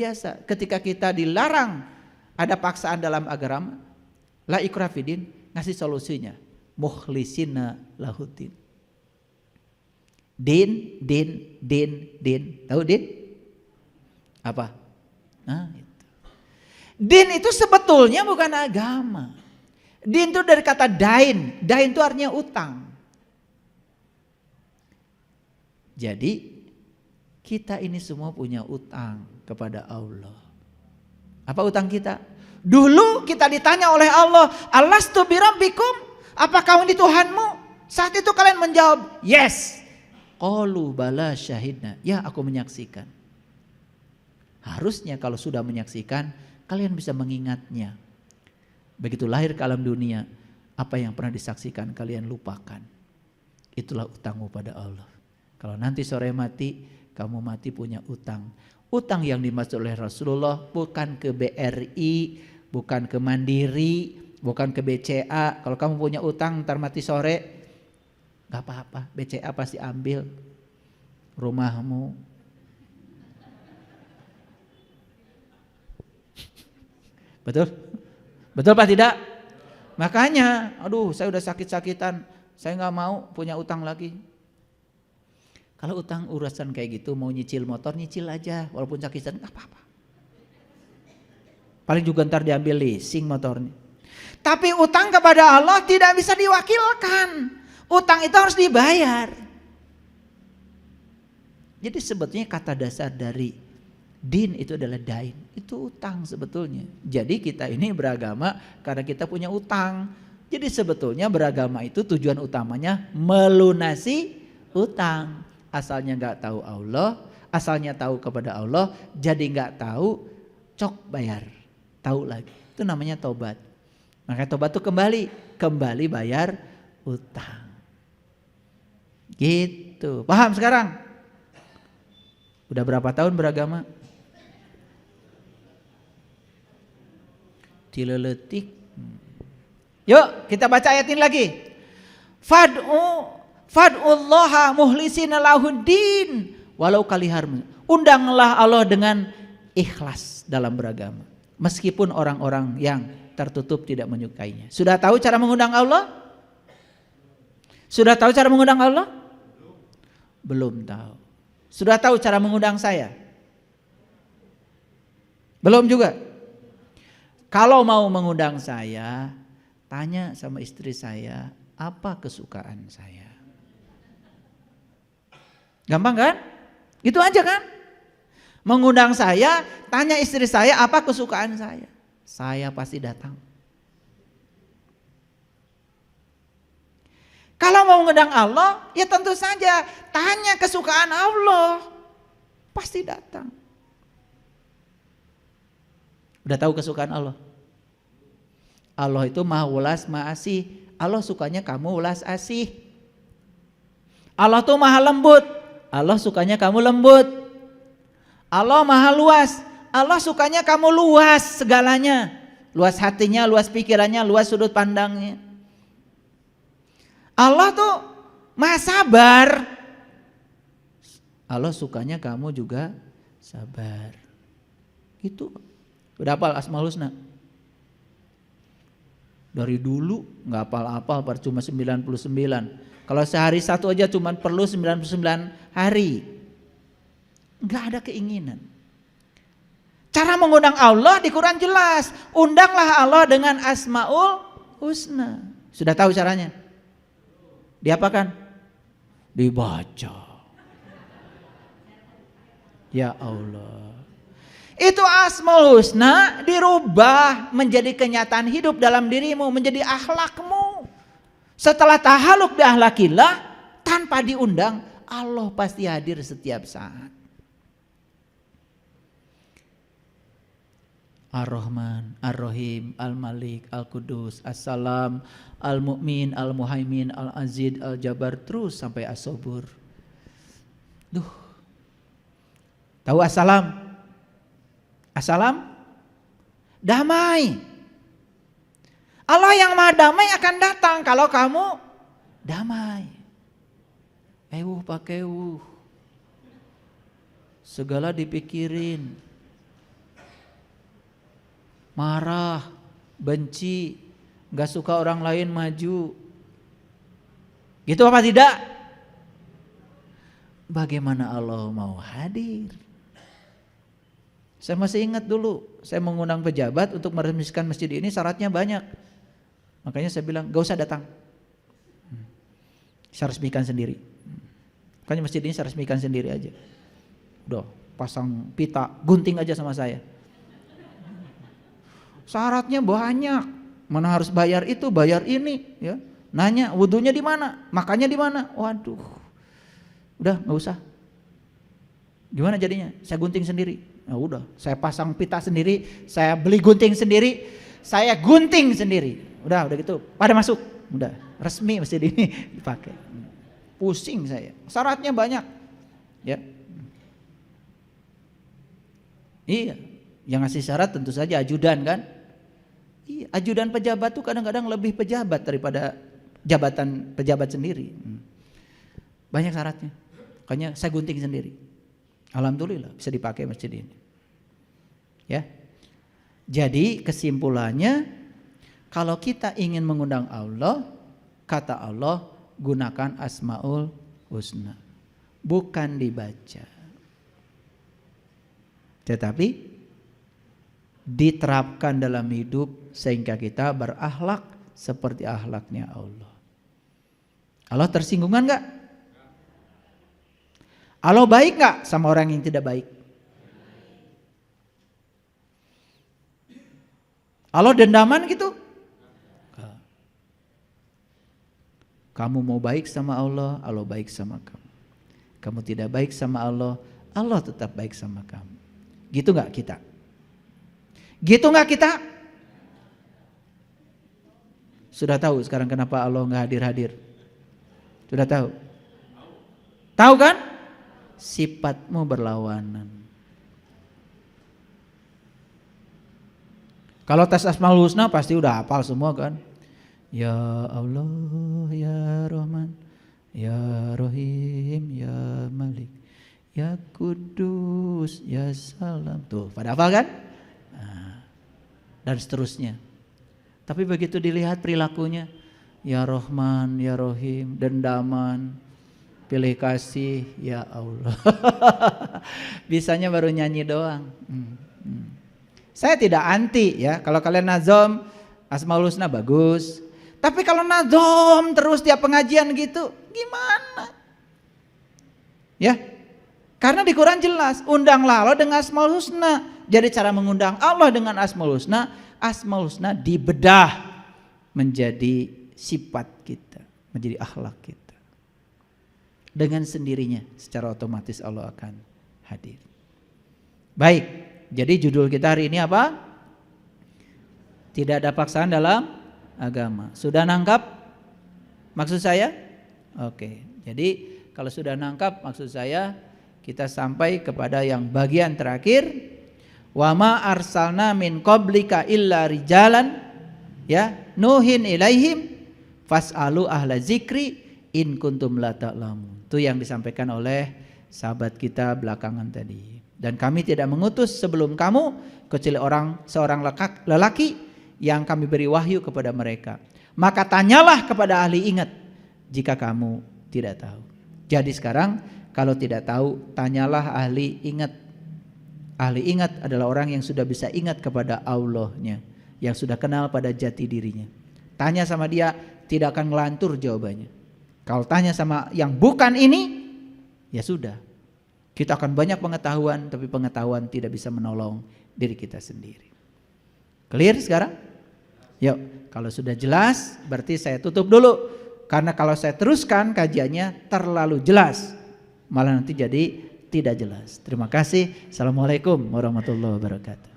biasa. Ketika kita dilarang ada paksaan dalam agama, la ikraha fiddin, ngasih solusinya. Mukhlisina lahuddin. Din. Tahu din? Apa? Nah, itu. Din itu sebetulnya bukan agama. Din itu dari kata dain. Dain itu artinya utang. Jadi kita ini semua punya utang kepada Allah. Apa utang kita? Dulu kita ditanya oleh Allah, alastu birabbikum? Apakah ini Tuhanmu? Saat itu kalian menjawab, yes. Qalu bala syahidna. Ya, aku menyaksikan. Harusnya kalau sudah menyaksikan, kalian bisa mengingatnya. Begitu lahir ke alam dunia, apa yang pernah disaksikan kalian lupakan. Itulah utangmu pada Allah. Kalau nanti sore mati, kamu mati punya utang. Utang yang dimaksud oleh Rasulullah bukan ke BRI, bukan ke Mandiri, bukan ke BCA. Kalau kamu punya utang ntar mati sore, gak apa-apa, BCA pasti ambil rumahmu. Betul? Betul Pak tidak? Makanya, aduh saya udah sakit-sakitan, saya gak mau punya utang lagi. Kalau utang urusan kayak gitu, mau nyicil motor, nyicil aja. Walaupun sakitan, gak apa-apa. Paling juga ntar diambil leasing motornya. Tapi utang kepada Allah tidak bisa diwakilkan. Utang itu harus dibayar. Jadi sebetulnya kata dasar dari din itu adalah dain. Itu utang sebetulnya. Jadi kita ini beragama karena kita punya utang. Jadi sebetulnya beragama itu tujuan utamanya melunasi utang. Asalnya nggak tahu Allah, asalnya tahu kepada Allah, jadi nggak tahu, cok bayar, tahu lagi. Itu namanya tobat. Maka tobat itu kembali bayar utang. Gitu. Paham sekarang? Udah berapa tahun beragama? Dileletik. Yuk kita baca ayat ini lagi. Fad'ullaha muhlisina lahuddin walau kalihar. Undanglah Allah dengan ikhlas dalam beragama. Meskipun orang-orang yang tertutup tidak menyukainya. Sudah tahu cara mengundang Allah? Sudah tahu cara mengundang Allah? Belum tahu. Sudah tahu cara mengundang saya? Belum juga. Kalau mau mengundang saya, tanya sama istri saya, apa kesukaan saya? Gampang kan? Gitu aja kan? Mengundang saya, tanya istri saya apa kesukaan saya. Saya pasti datang. Kalau mau mengundang Allah, ya tentu saja tanya kesukaan Allah. Pasti datang. Udah tahu kesukaan Allah? Allah itu maha ulas, maha asih. Allah sukanya kamu ulas asih. Allah tuh maha lembut. Allah sukanya kamu lembut. Allah maha luas. Allah sukanya kamu luas segalanya. Luas hatinya, luas pikirannya, luas sudut pandangnya. Allah tuh maha sabar. Allah sukanya kamu juga sabar. Gitu. Udah hafal Asmaul Husna? Dari dulu gak hafal-hafal, cuma 99. Kalau sehari satu aja cuma perlu 99 hari. Gak ada keinginan. Cara mengundang Allah di Quran jelas. Undanglah Allah dengan Asmaul Husna. Sudah tahu caranya? Diapakan? Dibaca. Ya Allah. Itu Asmaul Husna dirubah menjadi kenyataan hidup dalam dirimu, menjadi akhlakmu. Setelah tahaluk bi akhlakillah, tanpa diundang, Allah pasti hadir setiap saat. Ar-Rahman, Ar-Rahim, Al-Malik, Al-Qudus, As-Salam, Al-Mu'min, Al-Muhaimin, Al-Aziz, Al-Jabbar, terus sampai As-Sabur. Duh. Tahu As-Salam? As-Salam? Damai. Allah yang maha damai akan datang kalau kamu damai. Pakai segala dipikirin. marah, benci, gak suka orang lain maju. Gitu apa tidak? Bagaimana Allah mau hadir? Saya masih ingat dulu, saya mengundang pejabat untuk meresmikan masjid ini, syaratnya banyak. Makanya saya bilang, gak usah datang. Saya resmikan sendiri. Makanya masjid ini saya resmikan sendiri aja. Udah, pasang pita, gunting aja sama saya. Syaratnya banyak. Mana harus bayar itu, bayar ini, ya. Nanya wudunya di mana, makannya di mana. Waduh. Udah, nggak usah. Gimana jadinya? Saya gunting sendiri. Ya udah, saya pasang pita sendiri, saya beli gunting sendiri, saya gunting sendiri. Udah gitu. Pada masuk. Udah, resmi masjid ini dipakai. Pusing saya. Syaratnya banyak. Ya. Iya, yang ngasih syarat tentu saja ajudan kan? Iya, ajudan pejabat tuh kadang-kadang lebih pejabat daripada jabatan pejabat sendiri. Banyak syaratnya. Makanya saya gunting sendiri. Alhamdulillah bisa dipakai masjid ini. Ya. Jadi kesimpulannya, kalau kita ingin mengundang Allah, kata Allah, gunakan Asmaul Husna. Bukan dibaca. Tetapi diterapkan dalam hidup sehingga kita berakhlak seperti akhlaknya Allah. Allah tersinggungan enggak? Allah baik enggak sama orang yang tidak baik? Allah dendaman gitu? Kamu mau baik sama Allah, Allah baik sama kamu. Kamu tidak baik sama Allah, Allah tetap baik sama kamu. Gitu enggak kita? Gitu enggak kita? Sudah tahu sekarang kenapa Allah enggak hadir-hadir? Sudah tahu? Tahu kan? Sifatmu berlawanan. Kalau tes Asmaul Husna pasti udah hafal semua kan? Ya Allah, ya Rahman, ya Rahim, ya Malik, ya Kudus, ya Salam. Tuh, pada hafal kan? Nah, dan seterusnya. Tapi begitu dilihat perilakunya, ya Rahman, ya Rahim, dendaman, pilih kasih, ya Allah. Bisanya baru nyanyi doang. Saya tidak anti ya, kalau kalian nazom Asmaul Husna bagus. Tapi kalau nazom terus tiap pengajian gitu, gimana? Ya, karena di Quran jelas, undanglah Allah dengan Asmaul Husna. Jadi cara mengundang Allah dengan Asmaul Husna dibedah menjadi sifat kita, menjadi akhlak kita. Dengan sendirinya, secara otomatis Allah akan hadir. Baik. Jadi judul kita hari ini apa? Tidak ada paksaan dalam agama. Sudah nangkap maksud saya? Oke. Jadi kalau sudah nangkap maksud saya, kita sampai kepada yang bagian terakhir. Wa ma arsalna min qablika illa rijalan ya nuhin ilaihim fas'alu ahla zikri in kuntum la ta'lamun. Itu yang disampaikan oleh sahabat kita belakangan tadi. Dan kami tidak mengutus sebelum kamu kecuali seorang lelaki yang kami beri wahyu kepada mereka. Maka tanyalah kepada ahli ingat jika kamu tidak tahu. Jadi sekarang kalau tidak tahu, tanyalah ahli ingat. Ahli ingat adalah orang yang sudah bisa ingat kepada Allahnya, yang sudah kenal pada jati dirinya. Tanya sama dia, tidak akan ngelantur jawabannya. Kalau tanya sama yang bukan ini, ya sudah. Kita akan banyak pengetahuan, tapi pengetahuan tidak bisa menolong diri kita sendiri. Clear sekarang? Yuk, kalau sudah jelas berarti saya tutup dulu. Karena kalau saya teruskan kajiannya terlalu jelas, malah nanti jadi tidak jelas. Terima kasih. Assalamualaikum warahmatullahi wabarakatuh.